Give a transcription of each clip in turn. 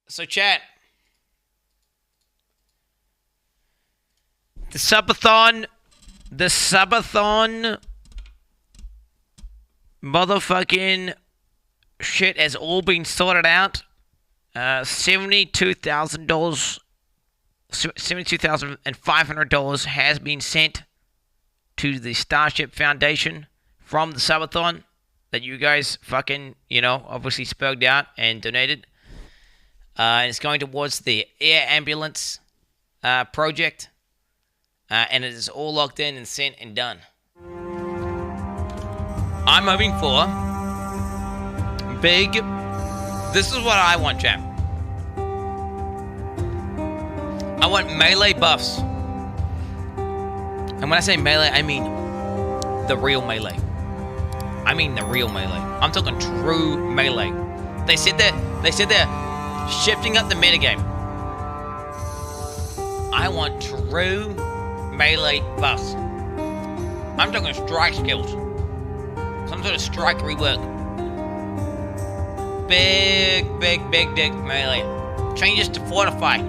So chat. The Subathon motherfucking shit has all been sorted out. $72,500 has been sent to the Starship Foundation from the Subathon that you guys fucking, obviously spoke out and donated. And it's going towards the air ambulance project. And it is all locked in and sent and done. I'm hoping for big. This is what I want, champ. I want melee buffs. And when I say melee, I mean the real melee. I'm talking true melee. They said they're shifting up the metagame. I want true melee buffs. I'm talking strike skills. Some sort of strike rework. Big melee. Changes to fortify.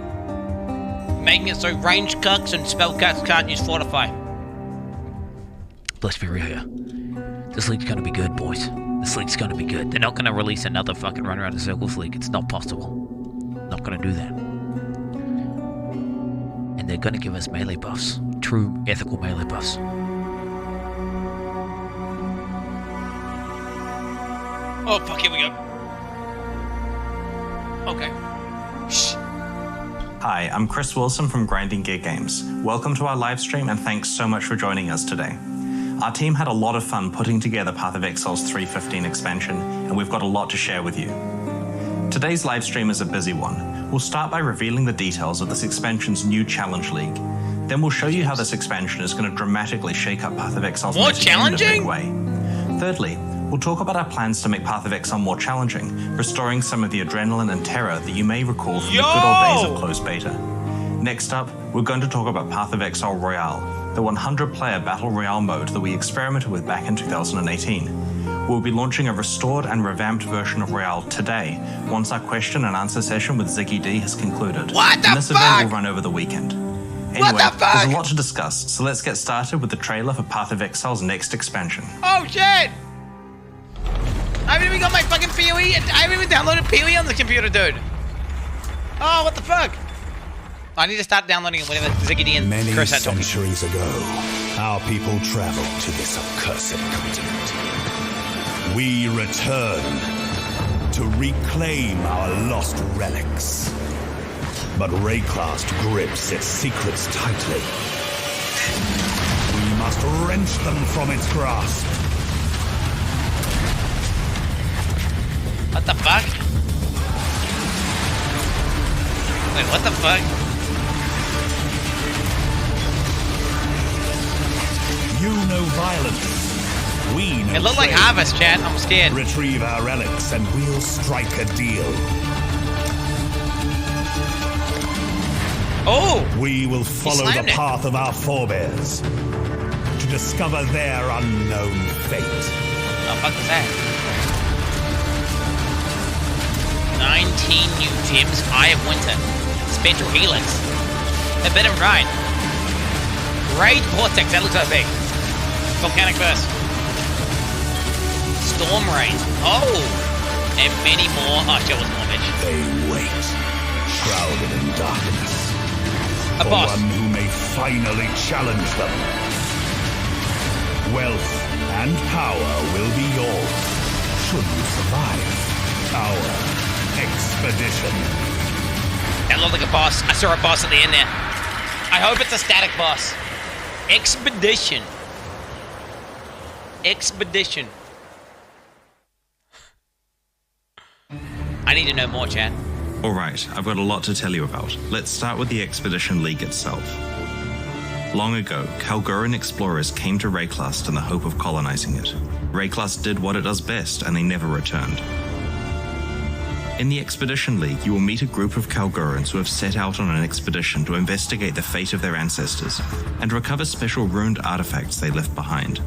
Making it so range cucks and spell cucks can't use fortify. Let's be real here. This league's gonna be good, boys. This league's gonna be good. They're not gonna release another fucking run around the circles league. It's not possible. Not gonna do that. And they're gonna give us melee buffs. True ethical melee buffs. Oh fuck, here we go. Okay. Shh. Hi, I'm Chris Wilson from Grinding Gear Games. Welcome to our live stream and thanks so much for joining us today. Our team had a lot of fun putting together Path of Exile's 3.15 expansion, and we've got a lot to share with you. Today's live stream is a busy one. We'll start by revealing the details of this expansion's new Challenge League. Then we'll show you how this expansion is going to dramatically shake up Path of Exile's more metagame in a big challenging way. Thirdly, we'll talk about our plans to make Path of Exile more challenging, restoring some of the adrenaline and terror that you may recall from the good old days of closed beta. Next up, we're going to talk about Path of Exile Royale, the 100-player Battle Royale mode that we experimented with back in 2018. We'll be launching a restored and revamped version of Royale today, once our question and answer session with Ziggy D has concluded. What the and this fuck? event will run over the weekend. Anyway, there's a lot to discuss, so let's get started with the trailer for Path of Exile's next expansion. Oh shit! I haven't even got my fucking PoE. I haven't even downloaded PoE on the computer, dude. Oh, what the fuck? I need to start downloading it whenever Ziggy D and Chris are talking. Many centuries ago, our people traveled to this accursed continent. We return to reclaim our lost relics. But Rayclast grips its secrets tightly. We must wrench them from its grasp. What the fuck? Wait, what the fuck? You know violence. We know It looked like trade. Harvest, chat. I'm scared. Retrieve our relics and we'll strike a deal. Oh! We will follow the slammed it. path of our forebears to discover their unknown fate. Oh, fuck is that? 19 new gems. Eye of Winter. Spectral Helix. A bit of ride. Raid Vortex. That looks so big. Volcanic Burst. Storm Raid. Oh! And many more. Oh, show us more, bitch. They wait, shrouded in darkness. A for boss. one who may finally challenge them. Wealth and power will be yours, should you survive our expedition. That looked like a boss. I saw a boss at the end there. I hope it's a static boss. Expedition. Expedition. I need to know more, chat. Alright, I've got a lot to tell you about. Let's start with the Expedition League itself. Long ago, Kalguran explorers came to Rayclast in the hope of colonizing it. Rayclast did what it does best, and they never returned. In the Expedition League, you will meet a group of Kalgurans who have set out on an expedition to investigate the fate of their ancestors and recover special ruined artifacts they left behind.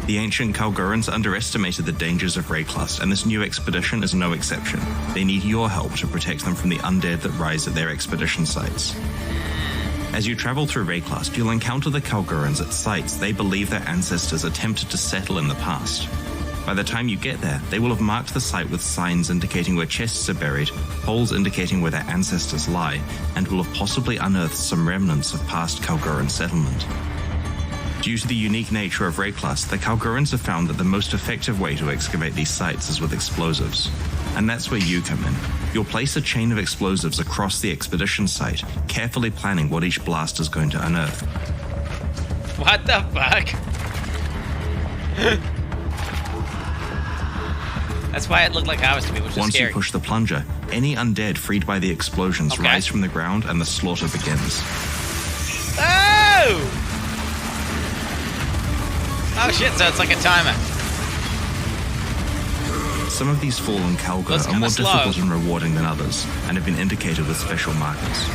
The ancient Kalgurans underestimated the dangers of Rayclust, and this new expedition is no exception. They need your help to protect them from the undead that rise at their expedition sites. As you travel through Rayclust, you'll encounter the Kalgurans at sites they believe their ancestors attempted to settle in the past. By the time you get there, they will have marked the site with signs indicating where chests are buried, holes indicating where their ancestors lie, and will have possibly unearthed some remnants of past Kalguran settlement. Due to the unique nature of Rayclust, the Kalgurans have found that the most effective way to excavate these sites is with explosives. And that's where you come in. You'll place a chain of explosives across the expedition site, carefully planning what each blast is going to unearth. What the fuck? That's why it looked like ours to me, which is Once scary. you push the plunger, any undead freed by the explosions rise from the ground and the slaughter begins. Oh! Oh shit, so it's like a timer. Some of these fallen Kalgur are more difficult and rewarding than others, and have been indicated with special markers.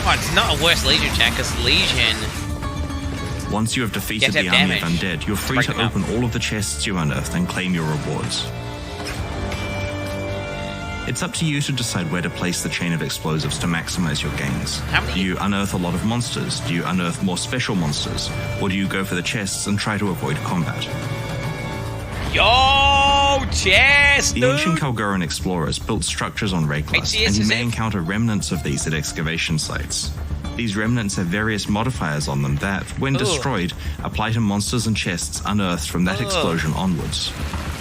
Oh, it's not a worse Legion check, because Legion... Once you have defeated the army of undead, you're free to open all of the chests you unearthed and claim your rewards. It's up to you to decide where to place the chain of explosives to maximize your gains. Do you unearth a lot of monsters? Do you unearth more special monsters? Or do you go for the chests and try to avoid combat? Yo, chest, The ancient Kalguran explorers built structures on Rayclust, and you may encounter remnants of these at excavation sites. These remnants have various modifiers on them that, when destroyed, apply to monsters and chests unearthed from that explosion onwards.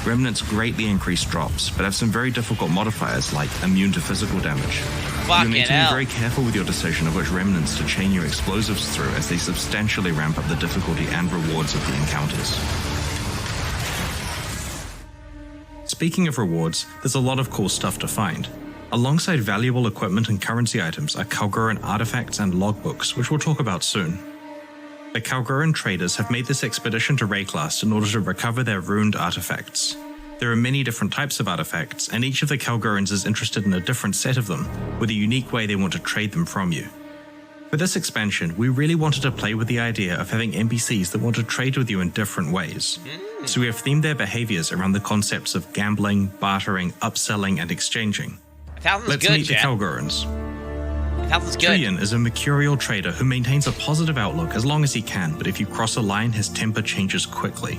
Remnants greatly increase drops, but have some very difficult modifiers like immune to physical damage. You'll need to be very careful with your decision of which remnants to chain your explosives through, as they substantially ramp up the difficulty and rewards of the encounters. Speaking of rewards, there's a lot of cool stuff to find. Alongside valuable equipment and currency items are Kalguran artifacts and logbooks, which we'll talk about soon. The Kalguran traders have made this expedition to Rayclust in order to recover their ruined artifacts. There are many different types of artifacts, and each of the Kalgurans is interested in a different set of them, with a unique way they want to trade them from you. For this expansion, we really wanted to play with the idea of having NPCs that want to trade with you in different ways. So we have themed their behaviors around the concepts of gambling, bartering, upselling, and exchanging. Let's meet the Kalgurans. Quin is a mercurial trader who maintains a positive outlook as long as he can, but if you cross a line, his temper changes quickly.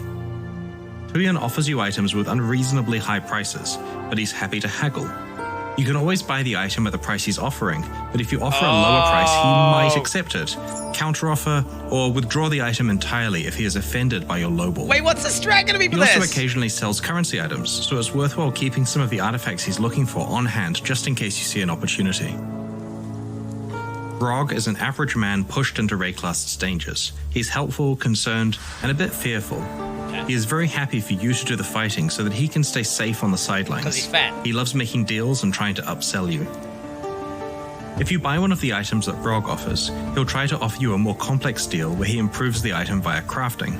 Quin offers you items with unreasonably high prices, but he's happy to haggle. You can always buy the item at the price he's offering, but if you offer a lower price, he might accept it, counteroffer, or withdraw the item entirely if he is offended by your lowball. Wait, what's the strat gonna be for this? He also occasionally sells currency items, so it's worthwhile keeping some of the artifacts he's looking for on hand just in case you see an opportunity. Grog is an average man pushed into Rayclust's dangers. He's helpful, concerned, and a bit fearful. He is very happy for you to do the fighting so that he can stay safe on the sidelines. Because he's fat. He loves making deals and trying to upsell you. If you buy one of the items that Grog offers, he'll try to offer you a more complex deal where he improves the item via crafting.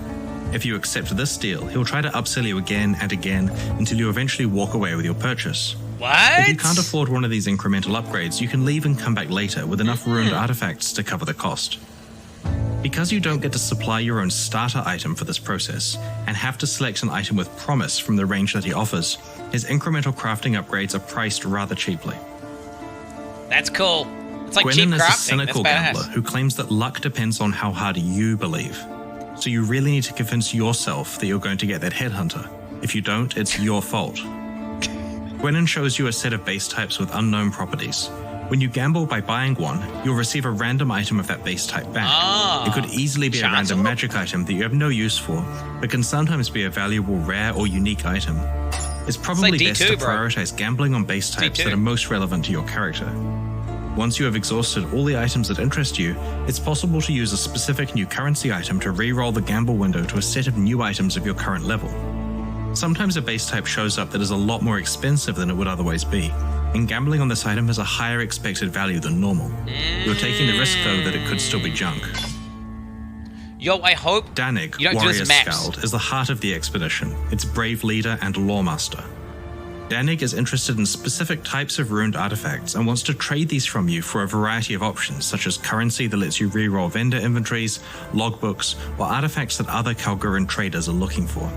If you accept this deal, he'll try to upsell you again and again until you eventually walk away with your purchase. What? If you can't afford one of these incremental upgrades, you can leave and come back later with enough ruined artifacts to cover the cost. Because you don't get to supply your own starter item for this process, and have to select an item with promise from the range that he offers, his incremental crafting upgrades are priced rather cheaply. That's cool. It's like Quin cheap is crafting. a cynical gambler who claims that luck depends on how hard you believe. So you really need to convince yourself that you're going to get that headhunter. If you don't, it's your fault. Quin shows you a set of base types with unknown properties. When you gamble by buying one, you'll receive a random item of that base type back. It could easily be a random magic item that you have no use for, but can sometimes be a valuable rare or unique item. It's probably best to prioritize gambling on base types that are most relevant to your character. Once you have exhausted all the items that interest you, it's possible to use a specific new currency item to re-roll the gamble window to a set of new items of your current level. Sometimes a base type shows up that is a lot more expensive than it would otherwise be, and gambling on this item has a higher expected value than normal. You're taking the risk, though, that it could still be junk. Yo, I hope Danik, you don't Warrior do this maps. Scald, is the heart of the expedition, its brave leader and lawmaster. Danig is interested in specific types of ruined artifacts and wants to trade these from you for a variety of options, such as currency that lets you reroll vendor inventories, logbooks, or artifacts that other Kalguran traders are looking for.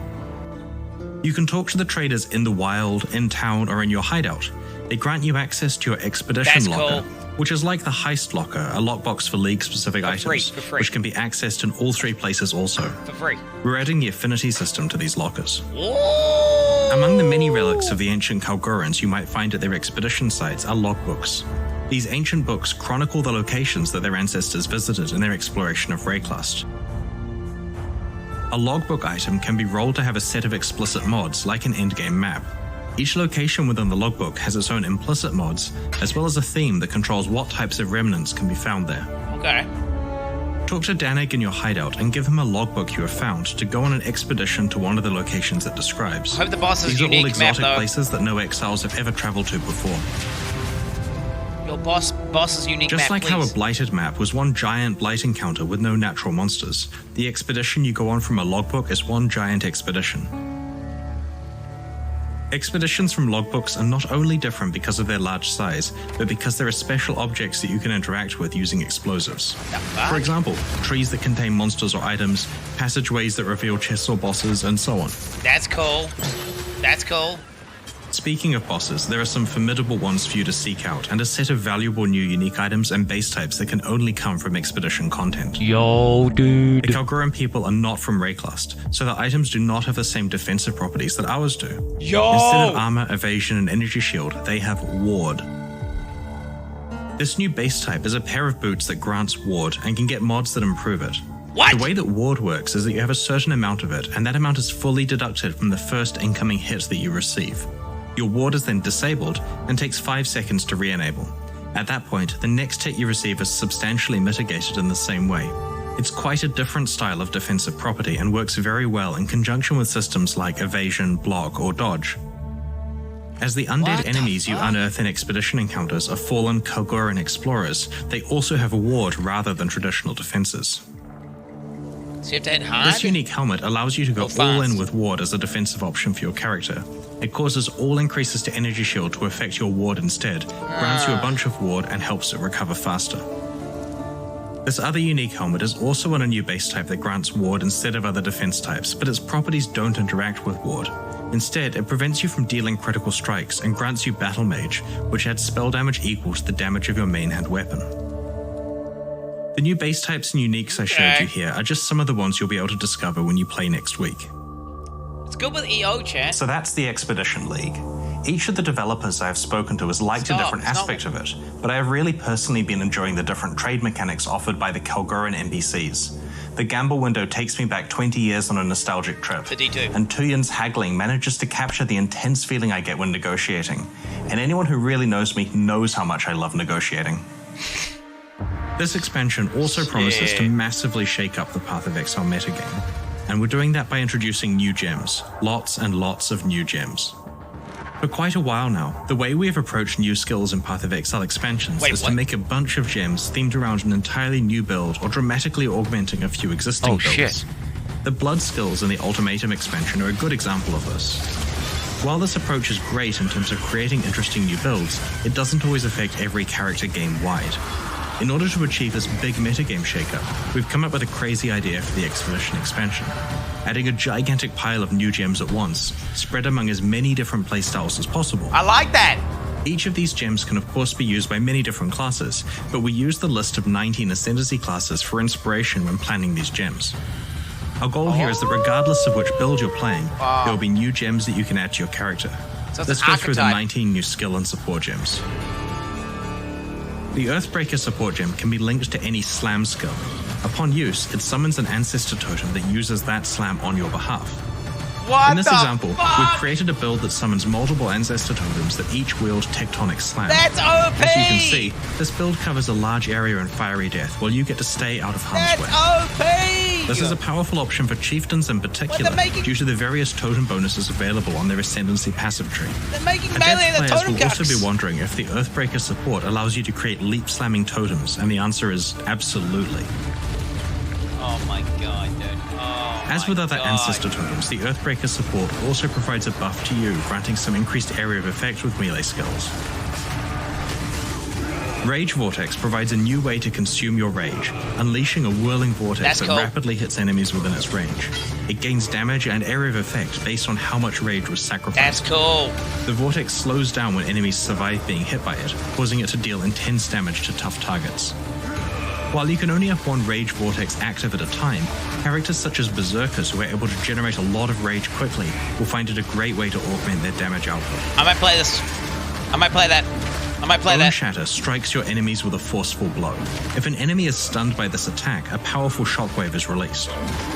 You can talk to the traders in the wild, in town, or in your hideout. They grant you access to your expedition locker, which is like the heist locker, a lockbox for League-specific items, which can be accessed in all 3 places also. For free. We're adding the affinity system to these lockers. Whoa! Among the many relics of the ancient Kalgurans you might find at their expedition sites are logbooks. These ancient books chronicle the locations that their ancestors visited in their exploration of Rayclust. A logbook item can be rolled to have a set of explicit mods, like an endgame map. Each location within the logbook has its own implicit mods, as well as a theme that controls what types of remnants can be found there. Okay. Talk to Danig in your hideout and give him a logbook you have found to go on an expedition to one of the locations it describes. I hope the boss's These are all unique exotic map, though. places that no exiles have ever traveled to before. Your boss's unique Just map, like please. how a blighted map was one giant blight encounter with no natural monsters, the expedition you go on from a logbook is one giant expedition. Expeditions from logbooks are not only different because of their large size, but because there are special objects that you can interact with using explosives. For example, trees that contain monsters or items, passageways that reveal chests or bosses, and so on. That's cool. That's cool. Speaking of bosses, there are some formidable ones for you to seek out, and a set of valuable new unique items and base types that can only come from expedition content. Yo, dude. The Kalguran people are not from Rayclust, so the items do not have the same defensive properties that ours do. Yo! Instead of armor, evasion, and energy shield, they have ward. This new base type is a pair of boots that grants ward and can get mods that improve it. What? The way that ward works is that you have a certain amount of it, and that amount is fully deducted from the first incoming hit that you receive. Your ward is then disabled and takes 5 seconds to re-enable. At that point, the next hit you receive is substantially mitigated in the same way. It's quite a different style of defensive property and works very well in conjunction with systems like evasion, block, or dodge. As the undead enemies you unearth in expedition encounters are fallen Kalguran explorers, they also have a ward rather than traditional defenses. So you have to hit hard? This unique helmet allows you to go all in with ward as a defensive option for your character. It causes all increases to energy shield to affect your ward instead, grants you a bunch of ward, and helps it recover faster. This other unique helmet is also on a new base type that grants ward instead of other defense types, but its properties don't interact with ward. Instead, it prevents you from dealing critical strikes and grants you Battle Mage, which adds spell damage equal to the damage of your main hand weapon. The new base types and uniques I showed you here are just some of the ones you'll be able to discover when you play next week. It's good with EO, chat. So that's the Expedition League. Each of the developers I have spoken to has liked a different aspect of it, but I have really personally been enjoying the different trade mechanics offered by the Kalguran NPCs. The gamble window takes me back 20 years on a nostalgic trip, The D2. and Tuyin's haggling manages to capture the intense feeling I get when negotiating. And anyone who really knows me knows how much I love negotiating. This expansion also promises to massively shake up the Path of Exile metagame, and we're doing that by introducing new gems, lots and lots of new gems. For quite a while now, the way we have approached new skills in Path of Exile expansions is to make a bunch of gems themed around an entirely new build or dramatically augmenting a few existing builds. Shit. The blood skills in the Ultimatum expansion are a good example of this. While this approach is great in terms of creating interesting new builds, it doesn't always affect every character game-wide. In order to achieve this big metagame shakeup, we've come up with a crazy idea for the Expedition expansion, adding a gigantic pile of new gems at once, spread among as many different playstyles as possible. I like that! Each of these gems can of course be used by many different classes, but we use the list of 19 Ascendancy classes for inspiration when planning these gems. Our goal here is that regardless of which build you're playing, there will be new gems that you can add to your character. So Let's go through the 19 new skill and support gems. The Earthbreaker support gem can be linked to any slam skill. Upon use, it summons an ancestor totem that uses that slam on your behalf. In this example, we've created a build that summons multiple ancestor totems that each wield tectonic slam. That's OP! As you can see, this build covers a large area in fiery death, while you get to stay out of harm's way. That's OP! This is a powerful option for chieftains in particular, due to the various totem bonuses available on their Ascendancy passive tree. They're making melee in the Adepts totem players will also cucks. be wondering if the Earthbreaker support allows you to create leap-slamming totems, and the answer is absolutely. Oh my god, dude. Oh. As with other ancestor totems, the Earthbreaker support also provides a buff to you, granting some increased area of effect with melee skills. Rage Vortex provides a new way to consume your rage, unleashing a whirling vortex that rapidly hits enemies within its range. It gains damage and area of effect based on how much rage was sacrificed. That's cool. The vortex slows down when enemies survive being hit by it, causing it to deal intense damage to tough targets. While you can only have one Rage Vortex active at a time, characters such as Berserkers who are able to generate a lot of rage quickly will find it a great way to augment their damage output. I might play this. I might play that. Bone Shatter strikes your enemies with a forceful blow. If an enemy is stunned by this attack, a powerful shockwave is released.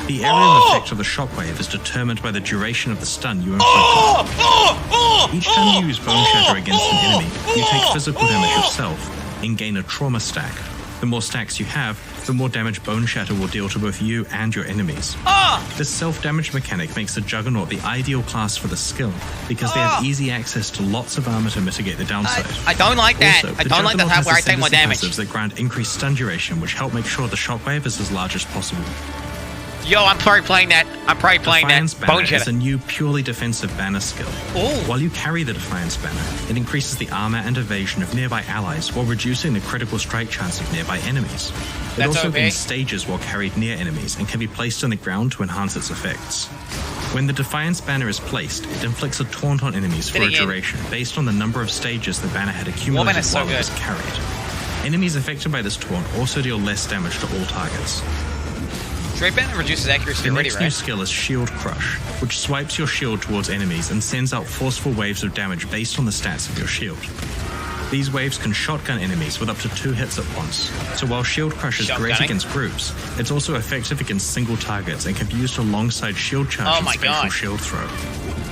The area of effect of the shockwave is determined by the duration of the stun you inflict. Each time you use Bone Shatter against an enemy, you take physical damage yourself and gain a trauma stack. The more stacks you have, the more damage Bone Shatter will deal to both you and your enemies. This self-damage mechanic makes the Juggernaut the ideal class for the skill, because they have easy access to lots of armor to mitigate the downside. I don't like that. Also, I don't like the type where I take more damage. Passives that grant increased stun duration, which help make sure the shockwave is as large as possible. Yo, I'm probably playing that. Defiance Banner Bone Shatter is a new purely defensive banner skill. While you carry the Defiance Banner, it increases the armor and evasion of nearby allies while reducing the critical strike chance of nearby enemies. It also gains stages while carried near enemies and can be placed on the ground to enhance its effects. When the Defiance Banner is placed, it inflicts a taunt on enemies for a duration based on the number of stages the banner had accumulated while it was carried. Enemies affected by this taunt also deal less damage to all targets. Straight Banner reduces accuracy already, right? The next new skill is Shield Crush, which swipes your shield towards enemies and sends out forceful waves of damage based on the stats of your shield. These waves can shotgun enemies with up to 2 hits at once, so while Shield Crush is great against groups, it's also effective against single targets and can be used alongside Shield Charge and Spatial Shield Throw.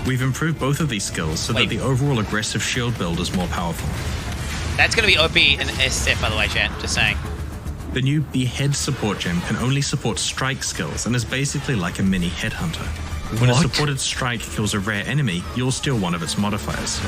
We've improved both of these skills so that the overall aggressive shield build is more powerful. That's going to be OP in SF, by the way, chat. Just saying. The new Behead support gem can only support strike skills and is basically like a mini headhunter. When a supported strike kills a rare enemy, you'll steal one of its modifiers.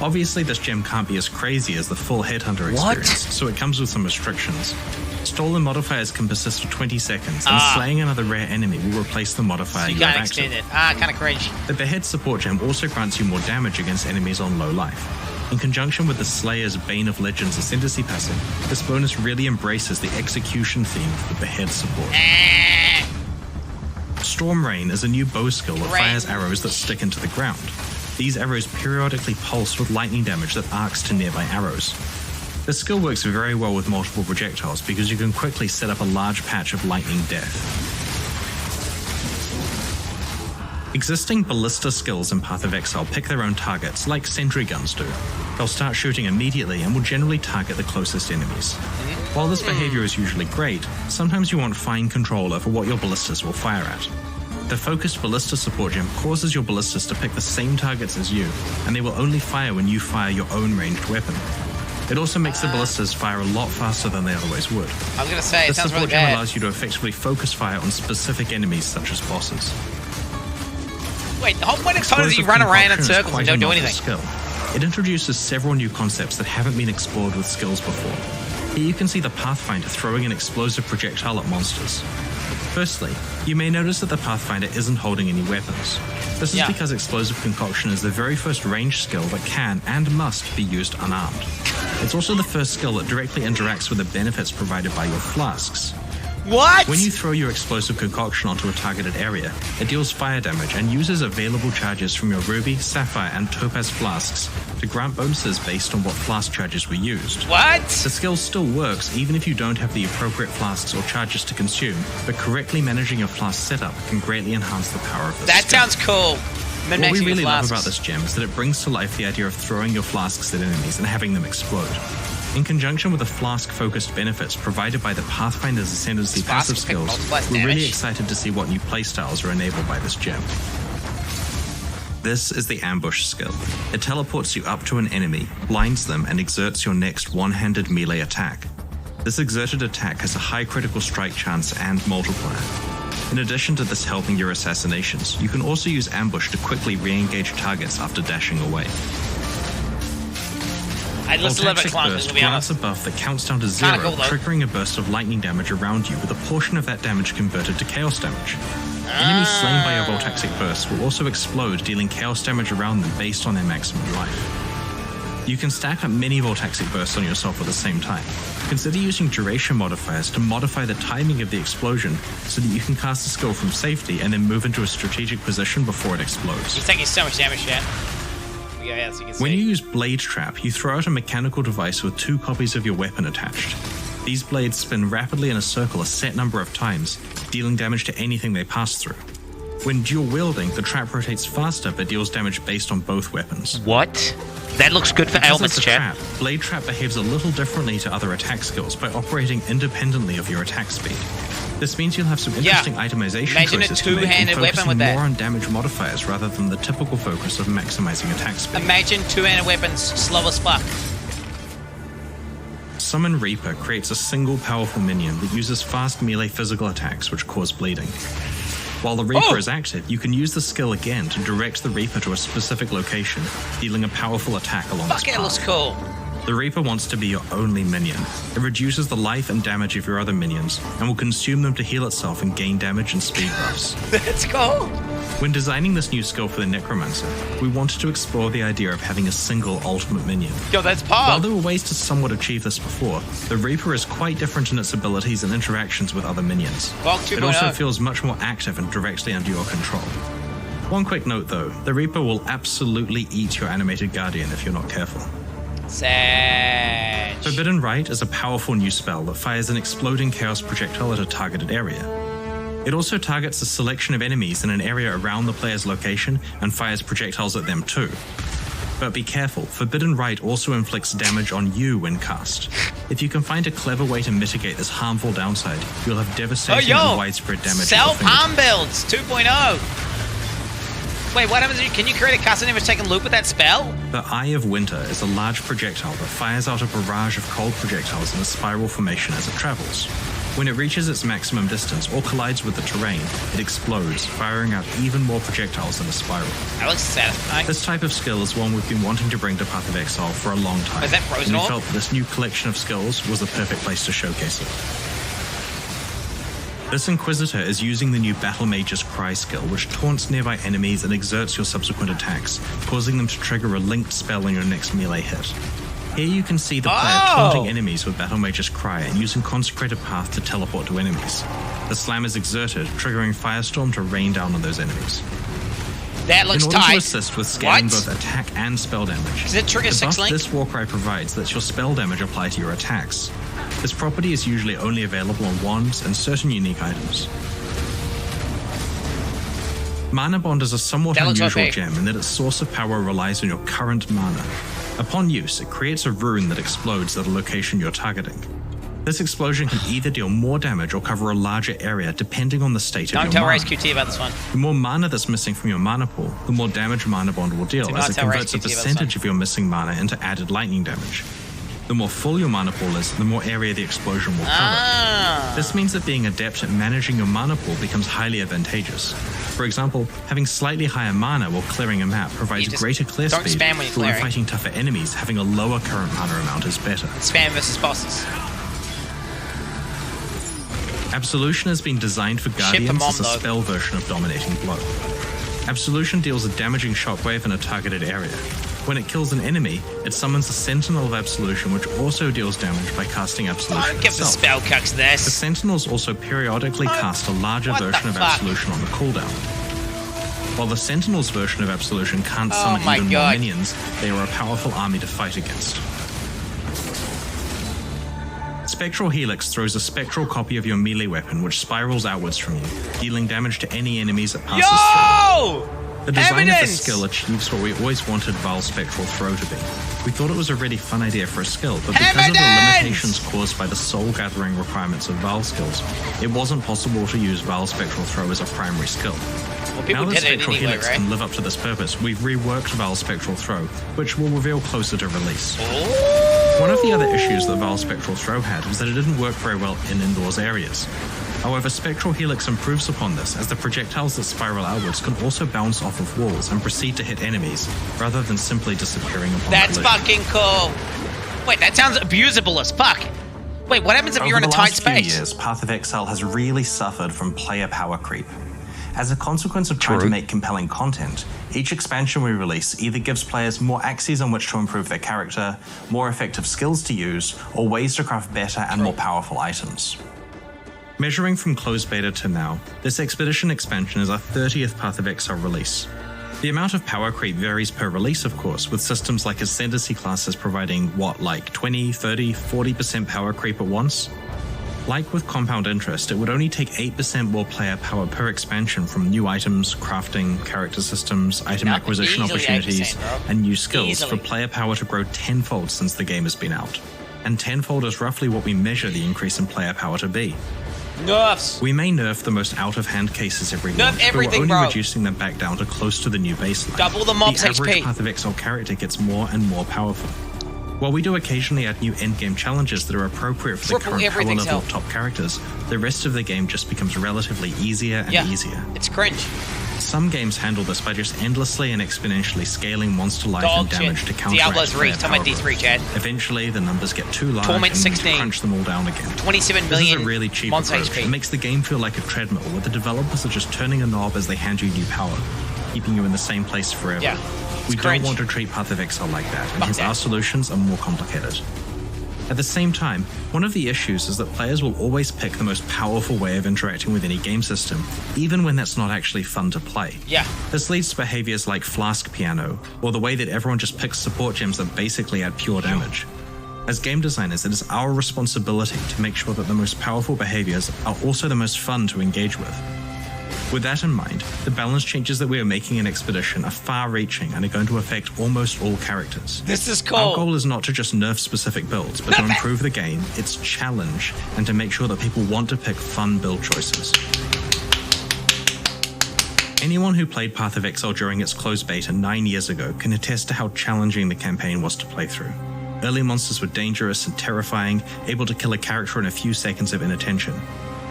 Obviously, this gem can't be as crazy as the full headhunter experience, so it comes with some restrictions. Stolen modifiers can persist for 20 seconds, and slaying another rare enemy will replace the modifier you have active. Kind of cringe. The Behead support gem also grants you more damage against enemies on low life. In conjunction with the Slayer's Bane of Legends Ascendancy passive, this bonus really embraces the execution theme of the Behead support. Storm Rain is a new bow skill that fires arrows that stick into the ground. These arrows periodically pulse with lightning damage that arcs to nearby arrows. This skill works very well with multiple projectiles because you can quickly set up a large patch of lightning death. Existing ballista skills in Path of Exile pick their own targets, like sentry guns do. They'll start shooting immediately and will generally target the closest enemies. While this behavior is usually great, sometimes you want fine control over what your ballistas will fire at. The focused ballista support gem causes your ballistas to pick the same targets as you, and they will only fire when you fire your own ranged weapon. It also makes the ballistas fire a lot faster than they otherwise would. I was going to say, it sounds really bad. The support gem allows you to effectively focus fire on specific enemies such as bosses. Wait, the whole point of code is you run around in circles and don't do anything. Skill. It introduces several new concepts that haven't been explored with skills before. Here you can see the Pathfinder throwing an explosive projectile at monsters. Firstly, you may notice that the Pathfinder isn't holding any weapons. This is because Explosive Concoction is the very first ranged skill that can and must be used unarmed. It's also the first skill that directly interacts with the benefits provided by your flasks. When you throw your Explosive Concoction onto a targeted area, it deals fire damage and uses available charges from your Ruby, Sapphire, and Topaz flasks to grant bonuses based on what flask charges were used. The skill still works even if you don't have the appropriate flasks or charges to consume, but correctly managing your flask setup can greatly enhance the power of this skill. That sounds cool. What we really love about this gem is that it brings to life the idea of throwing your flasks at enemies and having them explode. In conjunction with the flask-focused benefits provided by the Pathfinder's Ascendancy passive skills, we're really excited to see what new playstyles are enabled by this gem. This is the Ambush skill. It teleports you up to an enemy, blinds them, and exerts your next one-handed melee attack. This exerted attack has a high critical strike chance and multiplier. In addition to this helping your assassinations, you can also use Ambush to quickly re-engage targets after dashing away. Let's live it clunk, to be honest. Grants a buff that counts down to 0, cool, triggering a burst of lightning damage around you with a portion of that damage converted to chaos damage. Enemies slain by your Voltaxic burst will also explode, dealing chaos damage around them based on their maximum life. You can stack up many Voltaxic bursts on yourself at the same time. Consider using duration modifiers to modify the timing of the explosion so that you can cast a skill from safety and then move into a strategic position before it explodes. He's taking so much damage, chat. Yeah, as you can see. When you use Blade Trap, you throw out a mechanical device with 2 copies of your weapon attached. These blades spin rapidly in a circle a set number of times, dealing damage to anything they pass through. When dual wielding, the trap rotates faster but deals damage based on both weapons. What? That looks good for ailments, chat. Blade Trap behaves a little differently to other attack skills by operating independently of your attack speed. This means you'll have some interesting itemization choices to make and focusing more on damage modifiers rather than the typical focus of maximizing attack speed. Imagine two-handed weapons, slow as fuck. Summon Reaper creates a single powerful minion that uses fast melee physical attacks which cause bleeding. While the Reaper is active, you can use the skill again to direct the Reaper to a specific location, dealing a powerful attack along its path. Fuck, it looks cool. The Reaper wants to be your only minion. It reduces the life and damage of your other minions, and will consume them to heal itself and gain damage and speed buffs. That's cool. When designing this new skill for the Necromancer, we wanted to explore the idea of having a single ultimate minion. Yo, that's pop. While there were ways to somewhat achieve this before, the Reaper is quite different in its abilities and interactions with other minions. It also feels much more active and directly under your control. One quick note though, the Reaper will absolutely eat your animated guardian if you're not careful. Sag. Forbidden Rite is a powerful new spell that fires an exploding chaos projectile at a targeted area. It also targets a selection of enemies in an area around the player's location and fires projectiles at them too. But be careful, Forbidden Rite also inflicts damage on you when cast. If you can find a clever way to mitigate this harmful downside, you'll have devastating and widespread damage. Self-harm builds 2.0. Wait, what happens? Can you create a custom image taking loop with that spell? The Eye of Winter is a large projectile that fires out a barrage of cold projectiles in a spiral formation as it travels. When it reaches its maximum distance or collides with the terrain, it explodes, firing out even more projectiles in a spiral. That looks satisfying. This type of skill is one we've been wanting to bring to Path of Exile for a long time. Is that frozen? And we felt that this new collection of skills was the perfect place to showcase it. This Inquisitor is using the new Battle Mage's Cry skill, which taunts nearby enemies and exerts your subsequent attacks, causing them to trigger a linked spell on your next melee hit. Here you can see the player taunting enemies with Battle Mage's Cry and using Consecrated Path to teleport to enemies. The slam is exerted, triggering Firestorm to rain down on those enemies. That looks in order tight. to assist with scaling both attack and spell damage, does it trigger the 6 buff link? this Warcry provides lets your spell damage apply to your attacks. This property is usually only available on wands and certain unique items. Mana Bond is a somewhat unusual gem in that its source of power relies on your current mana. Upon use, it creates a rune that explodes at a location you're targeting. This explosion can either deal more damage or cover a larger area depending on the state of your mana. Don't tell Race QT about this one. The more mana that's missing from your mana pool, the more damage Mana Bond will deal as it converts a percentage of your missing mana into added lightning damage. The more full your mana pool is, the more area the explosion will cover. This means that being adept at managing your mana pool becomes highly advantageous. For example, having slightly higher mana while clearing a map provides greater clear speed, but when fighting tougher enemies, having a lower current mana amount is better. Spam versus bosses. Absolution has been designed for Guardians as a spell version of Dominating Blow. Absolution deals a damaging shockwave in a targeted area. When it kills an enemy, it summons a Sentinel of Absolution, which also deals damage by casting Absolution Don't give the spell cucks this. The Sentinels also periodically cast a larger version of Absolution on the cooldown. While the Sentinels version of Absolution can't summon even more minions, they are a powerful army to fight against. Spectral Helix throws a spectral copy of your melee weapon, which spirals outwards from you, dealing damage to any enemies it passes through. The design of this skill achieves what we always wanted Val's Spectral Throw to be. We thought it was a really fun idea for a skill, but because of the limitations caused by the soul-gathering requirements of Val skills, it wasn't possible to use Val's Spectral Throw as a primary skill. Now that Spectral Helix can live up to this purpose, we've reworked Val's Spectral Throw, which we'll reveal closer to release. One of the other issues that Val's Spectral Throw had was that it didn't work very well in indoors areas. However, Spectral Helix improves upon this, as the projectiles that spiral outwards can also bounce off of walls and proceed to hit enemies, rather than simply disappearing upon collision. That's fucking cool! Wait, that sounds abusable as fuck. Wait, what happens if you're in a tight space? Over the last few years, Path of Exile has really suffered from player power creep. As a consequence of trying to make compelling content, each expansion we release either gives players more axes on which to improve their character, more effective skills to use, or ways to craft better and more powerful items. Measuring from closed beta to now, this Expedition expansion is our 30th Path of Exile release. The amount of power creep varies per release, of course, with systems like Ascendancy classes providing, like 20, 30, 40% power creep at once? Like with Compound Interest, it would only take 8% more player power per expansion from new items, crafting, character systems, item acquisition opportunities, and new skills for player power to grow tenfold since the game has been out. And tenfold is roughly what we measure the increase in player power to be. Nerfs! We may nerf the most out-of-hand cases every Nerf launch, everything, but we're only bro. reducing them back down to close to the new baseline. Double the mob's The average HP. Path of Exile character gets more and more powerful. While we do occasionally add new endgame challenges that are appropriate for the current power level of top characters, the rest of the game just becomes relatively easier and easier. It's cringe. Some games handle this by just endlessly and exponentially scaling monster life and damage to counteract Diablo's player Reach, talking about power D3, Chad. Eventually, the numbers get too large Torment and we need 16. to crunch them all down again. 27 million This is a really cheap monster approach. HP. It makes the game feel like a treadmill where the developers are just turning a knob as they hand you new power, keeping you in the same place forever. Yeah. We cringe. don't want to treat Path of Exile like that, and Fuck hence that. our solutions are more complicated. At the same time, one of the issues is that players will always pick the most powerful way of interacting with any game system, even when that's not actually fun to play. Yeah. This leads to behaviors like Flask Piano, or the way that everyone just picks support gems that basically add pure damage. As game designers, it is our responsibility to make sure that the most powerful behaviors are also the most fun to engage with. With that in mind, the balance changes that we are making in Expedition are far-reaching and are going to affect almost all characters. This is cool. Our goal is not to just nerf specific builds, but to improve the game, its challenge, and to make sure that people want to pick fun build choices. Anyone who played Path of Exile during its closed beta 9 years ago can attest to how challenging the campaign was to play through. Early monsters were dangerous and terrifying, able to kill a character in a few seconds of inattention.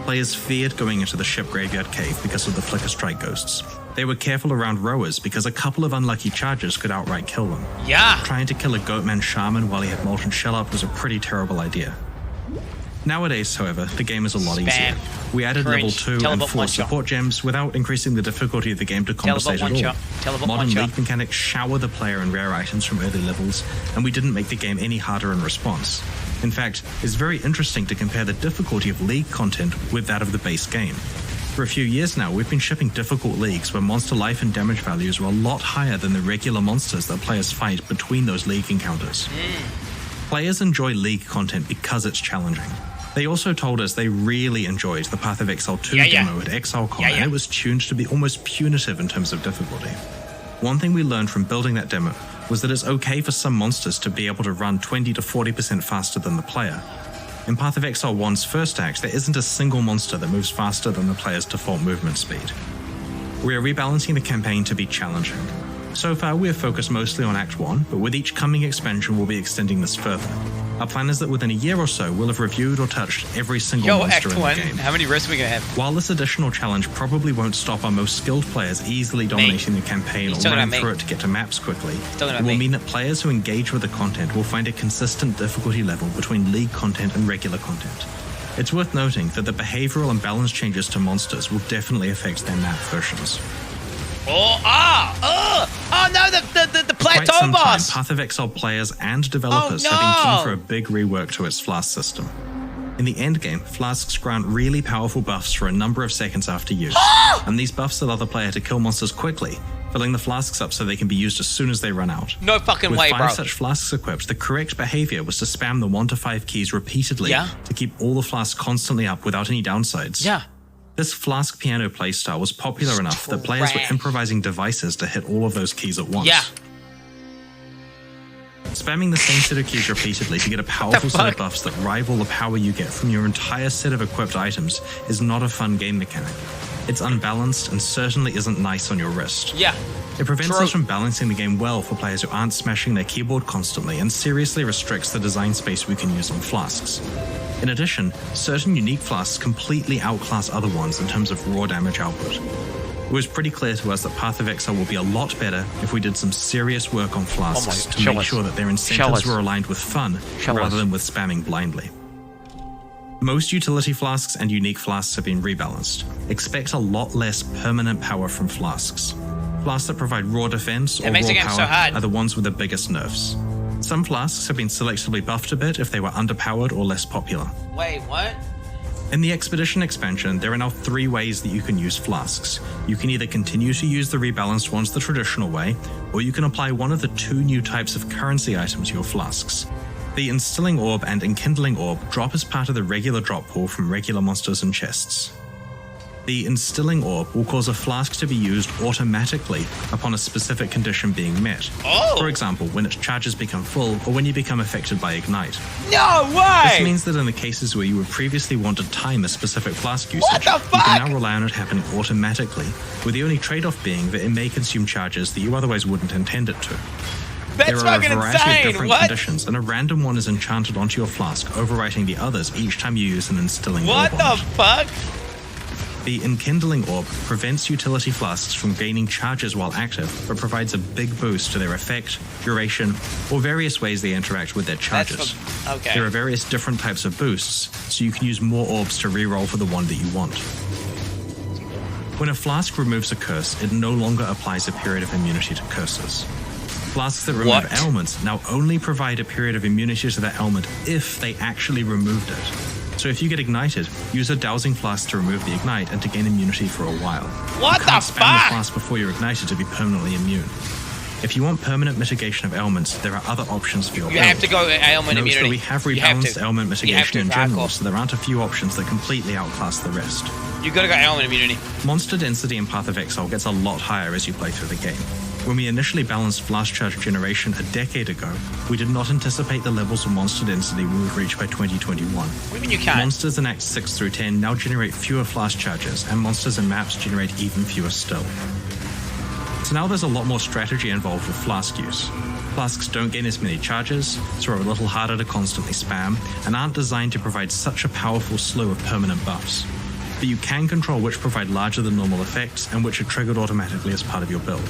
Players feared going into the ship graveyard cave because of the flicker strike ghosts. They were careful around rowers because a couple of unlucky charges could outright kill them. Yeah. Trying to kill a Goatman Shaman while he had Molten Shell up was a pretty terrible idea. Nowadays, however, the game is a lot easier. We added level 2 and 4 support gems without increasing the difficulty of the game to compensate at all. Modern League mechanics shower the player in rare items from early levels, and we didn't make the game any harder in response. In fact, it's very interesting to compare the difficulty of League content with that of the base game. For a few years now, we've been shipping difficult leagues where monster life and damage values are a lot higher than the regular monsters that players fight between those League encounters. Players enjoy League content because it's challenging. They also told us they really enjoyed the Path of Exile 2 demo at ExileCon, and it was tuned to be almost punitive in terms of difficulty. One thing we learned from building that demo was that it's okay for some monsters to be able to run 20 to 40% faster than the player. In Path of Exile 1's first act, there isn't a single monster that moves faster than the player's default movement speed. We are rebalancing the campaign to be challenging. So far, we have focused mostly on Act 1, but with each coming expansion, we'll be extending this further. Our plan is that within a year or so, we'll have reviewed or touched every single monster in the game. How many risks are we going to have? While this additional challenge probably won't stop our most skilled players easily dominating the campaign or running through it to get to maps quickly, it will mean that players who engage with the content will find a consistent difficulty level between League content and regular content. It's worth noting that the behavioral and balance changes to monsters will definitely affect their map versions. Oh no, the plateau quite some boss! Time, Path of Exile players and developers have been keen for a big rework to its Flask system. In the endgame, Flasks grant really powerful buffs for a number of seconds after use, and these buffs allow the player to kill monsters quickly, filling the Flasks up so they can be used as soon as they run out. No fucking way, bro. With 5 such Flasks equipped, the correct behavior was to spam the 1 to 5 keys repeatedly to keep all the Flasks constantly up without any downsides. Yeah. This Flask piano playstyle was popular enough that players were improvising devices to hit all of those keys at once. Yeah. Spamming the same set of keys repeatedly to get a powerful set of buffs that rival the power you get from your entire set of equipped items is not a fun game mechanic. It's unbalanced and certainly isn't nice on your wrist. Yeah. It prevents us from balancing the game well for players who aren't smashing their keyboard constantly and seriously restricts the design space we can use on Flasks. In addition, certain unique Flasks completely outclass other ones in terms of raw damage output. It was pretty clear to us that Path of Exile would be a lot better if we did some serious work on flasks to make sure that their incentives were aligned with fun rather than with spamming blindly. Most utility flasks and unique flasks have been rebalanced. Expect a lot less permanent power from flasks. Flasks that provide raw defense or raw power are the ones with the biggest nerfs. Some flasks have been selectively buffed a bit if they were underpowered or less popular. Wait, what? In the Expedition expansion, there are now 3 ways that you can use flasks. You can either continue to use the rebalanced ones the traditional way, or you can apply one of the 2 new types of currency items to your flasks. The Instilling Orb and Enkindling Orb drop as part of the regular drop pool from regular monsters and chests. The Instilling Orb will cause a flask to be used automatically upon a specific condition being met. For example, when its charges become full or when you become affected by Ignite. No way! This means that in the cases where you would previously want to time a specific flask usage, you can now rely on it happening automatically, with the only trade-off being that it may consume charges that you otherwise wouldn't intend it to. That's there are a variety insane. of different conditions, and a random one is enchanted onto your flask, overwriting the others each time you use an Instilling Orb. What the fuck? The Enkindling Orb prevents utility flasks from gaining charges while active, but provides a big boost to their effect, duration, or various ways they interact with their charges. There are various different types of boosts, so you can use more orbs to reroll for the one that you want. When a flask removes a curse, it no longer applies a period of immunity to curses. Flasks that remove ailments now only provide a period of immunity to that ailment if they actually removed it. So if you get ignited, use a dowsing flask to remove the ignite and to gain immunity for a while. What the fuck? You can't spam the flask before you're ignited to be permanently immune. If you want permanent mitigation of ailments, there are other options for your build. You have to go ailment immunity. That we have rebalanced ailment mitigation in general, so there aren't a few options that completely outclass the rest. You gotta go ailment immunity. Monster density in Path of Exile gets a lot higher as you play through the game. When we initially balanced flask charge generation a decade ago, we did not anticipate the levels of monster density we would reach by 2021. What do you mean you can't? Monsters in Acts 6 through 10 now generate fewer flask charges, and monsters in maps generate even fewer still. So now there's a lot more strategy involved with flask use. Flasks don't gain as many charges, so are a little harder to constantly spam, and aren't designed to provide such a powerful slew of permanent buffs. But you can control which provide larger than normal effects, and which are triggered automatically as part of your build.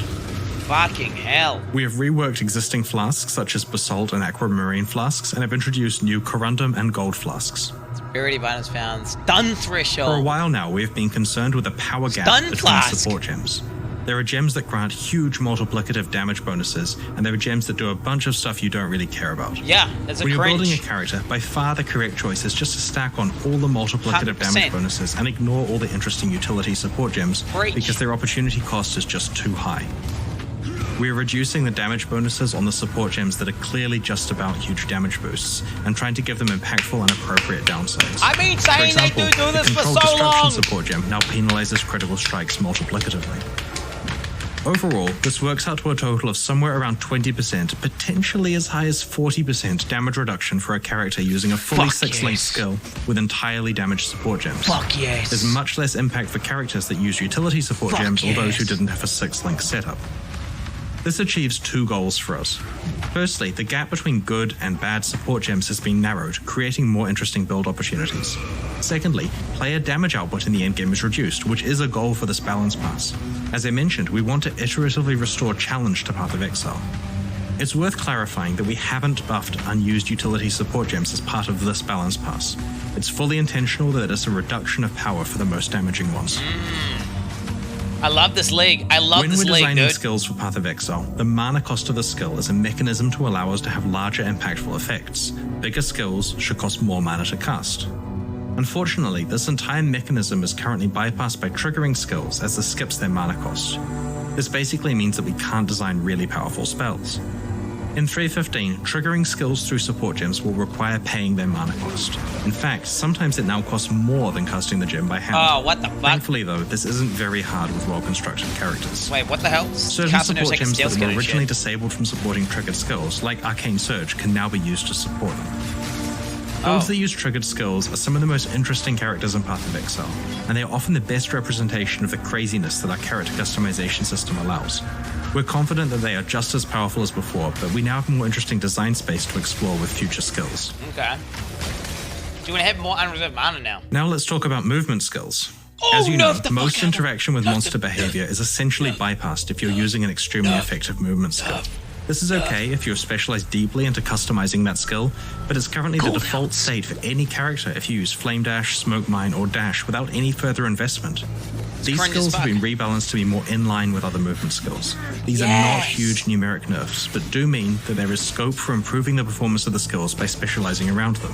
Fucking hell. We have reworked existing flasks such as Basalt and Aquamarine flasks and have introduced new Corundum and Gold flasks. Rarity bonus found. Stun threshold. For a while now, we have been concerned with the power gap between support gems. There are gems that grant huge multiplicative damage bonuses, and there are gems that do a bunch of stuff you don't really care about. Yeah, that's a When you're cringe. building a character, by far the correct choice is just to stack on all the multiplicative 100%. damage bonuses and ignore all the interesting utility support gems because their opportunity cost is just too high. We are reducing the damage bonuses on the support gems that are clearly just about huge damage boosts, and trying to give them impactful and appropriate downsides. I've been saying for example, they do this the for Controlled so Destruction long. support gem now penalizes critical strikes multiplicatively. Overall, this works out to a total of somewhere around 20%, potentially as high as 40% damage reduction for a character using a fully 6-link skill with entirely damaged support gems. Fuck yes. There's much less impact for characters that use utility support gems or those who didn't have a 6-link setup. This achieves 2 goals for us. Firstly, the gap between good and bad support gems has been narrowed, creating more interesting build opportunities. Secondly, player damage output in the endgame is reduced, which is a goal for this balance pass. As I mentioned, we want to iteratively restore challenge to Path of Exile. It's worth clarifying that we haven't buffed unused utility support gems as part of this balance pass. It's fully intentional that it's a reduction of power for the most damaging ones. I love this league. I love this league, When we're designing dude. skills for Path of Exile, the mana cost of the skill is a mechanism to allow us to have larger impactful effects. Bigger skills should cost more mana to cast. Unfortunately, this entire mechanism is currently bypassed by triggering skills as this skips their mana cost. This basically means that we can't design really powerful spells. In 3.15, triggering skills through support gems will require paying their mana cost. In fact, sometimes it now costs more than casting the gem by hand. Oh, what the fuck? Thankfully though, this isn't very hard with well-constructed characters. Wait, what the hell? Certain Casting support like a gems stealth that were skill and originally shit. disabled from supporting triggered skills, like Arcane Surge, can now be used to support them. Builds that use triggered skills are some of the most interesting characters in Path of Exile, and they are often the best representation of the craziness that our character customization system allows. We're confident that they are just as powerful as before, but we now have more interesting design space to explore with future skills. Okay. Do you want to have more unreserved mana now? Now let's talk about movement skills. As you know, most interaction with monster behavior is essentially bypassed if you're using an extremely effective movement skill. This is okay if you're specialized deeply into customizing that skill, but it's currently the default state for any character if you use Flame Dash, Smoke Mine, or Dash without any further investment. These skills have been rebalanced to be more in line with other movement skills. These are not huge numeric nerfs, but do mean that there is scope for improving the performance of the skills by specializing around them.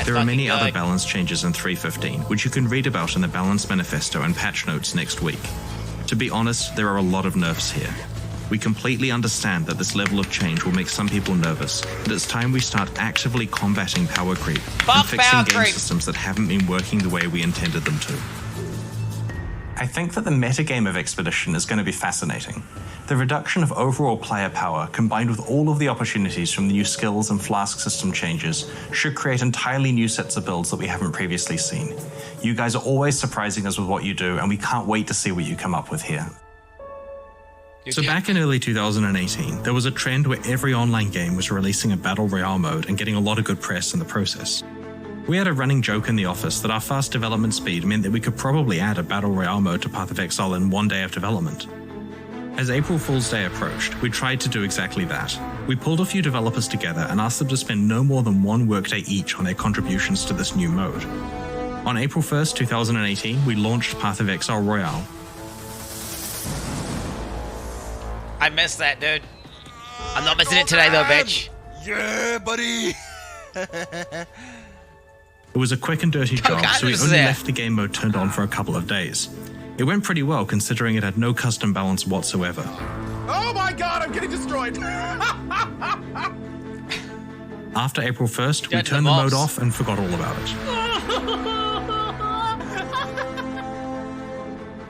There are many other balance changes in 3.15, which you can read about in the Balance Manifesto and patch notes next week. To be honest, there are a lot of nerfs here. We completely understand that this level of change will make some people nervous, but it's time we start actively combating power creep and fixing game systems that haven't been working the way we intended them to. I think that the metagame of Expedition is going to be fascinating. The reduction of overall player power, combined with all of the opportunities from the new skills and Flask system changes, should create entirely new sets of builds that we haven't previously seen. You guys are always surprising us with what you do, and we can't wait to see what you come up with here. So back in early 2018, there was a trend where every online game was releasing a Battle Royale mode and getting a lot of good press in the process. We had a running joke in the office that our fast development speed meant that we could probably add a Battle Royale mode to Path of Exile in one day of development. As April Fool's Day approached, we tried to do exactly that. We pulled a few developers together and asked them to spend no more than one workday each on their contributions to this new mode. On April 1st, 2018, we launched Path of Exile Royale. I missed that, dude. I'm not missing it today, though, bitch. Yeah, buddy. It was a quick and dirty job, so we only left the game mode turned on for a couple of days. It went pretty well, considering it had no custom balance whatsoever. Oh my god, I'm getting destroyed! After April 1st, we turned the mode off and forgot all about it.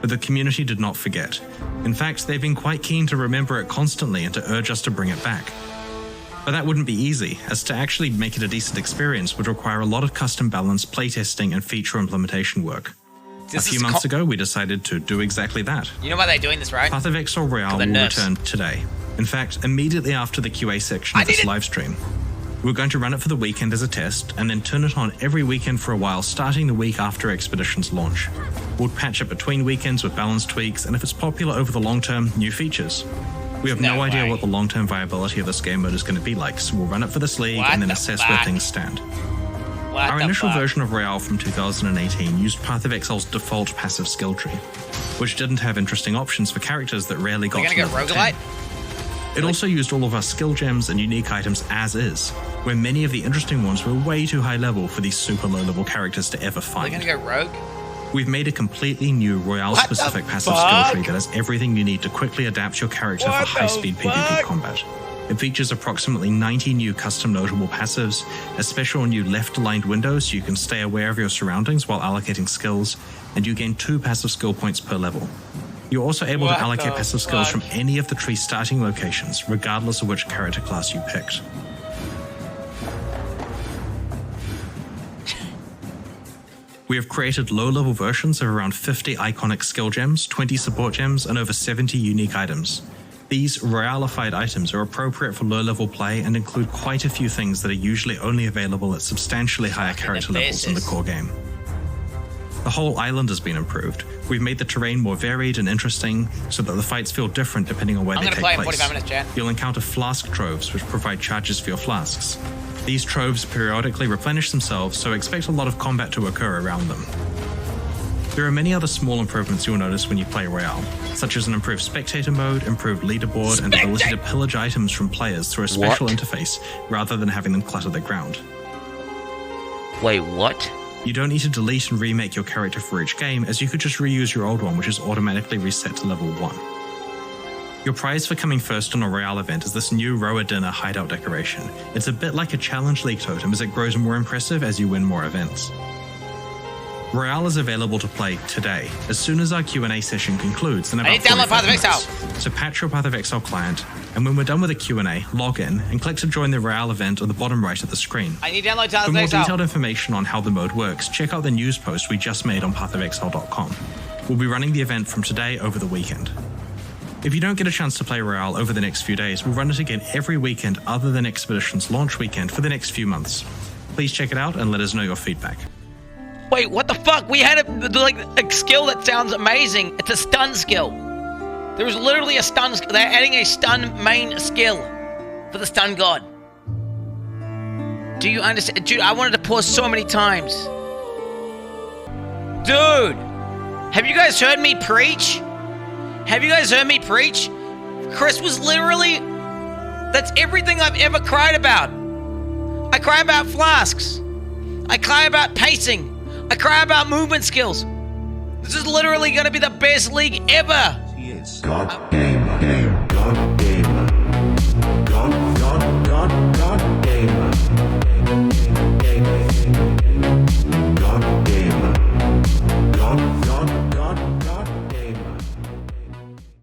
But the community did not forget. In fact, they've been quite keen to remember it constantly and to urge us to bring it back. But that wouldn't be easy, as to actually make it a decent experience would require a lot of custom balance, playtesting, and feature implementation work. A few months ago, we decided to do exactly that. You know why they're doing this, right? Path of Exile Royale will return today. In fact, immediately after the QA section of this livestream. We're going to run it for the weekend as a test, and then turn it on every weekend for a while, starting the week after Expedition's launch. We'll patch it between weekends with balance tweaks, and if it's popular over the long term, new features. We have no idea what the long-term viability of this game mode is going to be like, so we'll run it for this league and then assess where things stand. Our initial version of Royale from 2018 used Path of Exile's default passive skill tree, which didn't have interesting options for characters that rarely got to level 10. It also used all of our skill gems and unique items as is, where many of the interesting ones were way too high level for these super low level characters to ever find. Are they gonna go rogue? We've made a completely new Royale-specific passive skill tree that has everything you need to quickly adapt your character for high-speed PvP combat. It features approximately 90 new custom notable passives, a special new left-aligned window so you can stay aware of your surroundings while allocating skills, and you gain 2 passive skill points per level. You're also able to allocate passive skills from any of the tree's starting locations, regardless of which character class you picked. We have created low-level versions of around 50 iconic skill gems, 20 support gems, and over 70 unique items. These Royalified items are appropriate for low-level play and include quite a few things that are usually only available at substantially higher character levels in the core game. The whole island has been improved. We've made the terrain more varied and interesting so that the fights feel different depending on where they take place. 45 minutes, Jan. You'll encounter flask troves, which provide charges for your flasks. These troves periodically replenish themselves, so expect a lot of combat to occur around them. There are many other small improvements you'll notice when you play Royale, such as an improved spectator mode, improved leaderboard, and the ability to pillage items from players through a special interface rather than having them clutter the ground. Wait, what? You don't need to delete and remake your character for each game, as you could just reuse your old one, which is automatically reset to level 1. Your prize for coming first on a Royale event is this new Raydynn hideout decoration. It's a bit like a Challenge League totem as it grows more impressive as you win more events. Royale is available to play today, as soon as our Q&A session concludes in about 45 Path of Exile. minutes. So patch your Path of Exile client, and when we're done with the Q&A, log in and click to join the Royale event on the bottom right of the screen. I need to download Path For of more Exile. detailed information on how the mode works, check out the news post we just made on pathofexile.com. We'll be running the event from today over the weekend. If you don't get a chance to play Royale over the next few days, we'll run it again every weekend other than Expedition's launch weekend for the next few months. Please check it out and let us know your feedback. Wait, what the fuck? We had a skill that sounds amazing. It's a stun skill. There was literally a stun skill. They're adding a stun main skill for the stun god. Do you understand? Dude, I wanted to pause so many times. Dude, have you guys heard me preach? Have you guys heard me preach? Chris was literally... That's everything I've ever cried about. I cry about flasks. I cry about pacing. I cry about movement skills. This is literally going to be the best league ever. God game.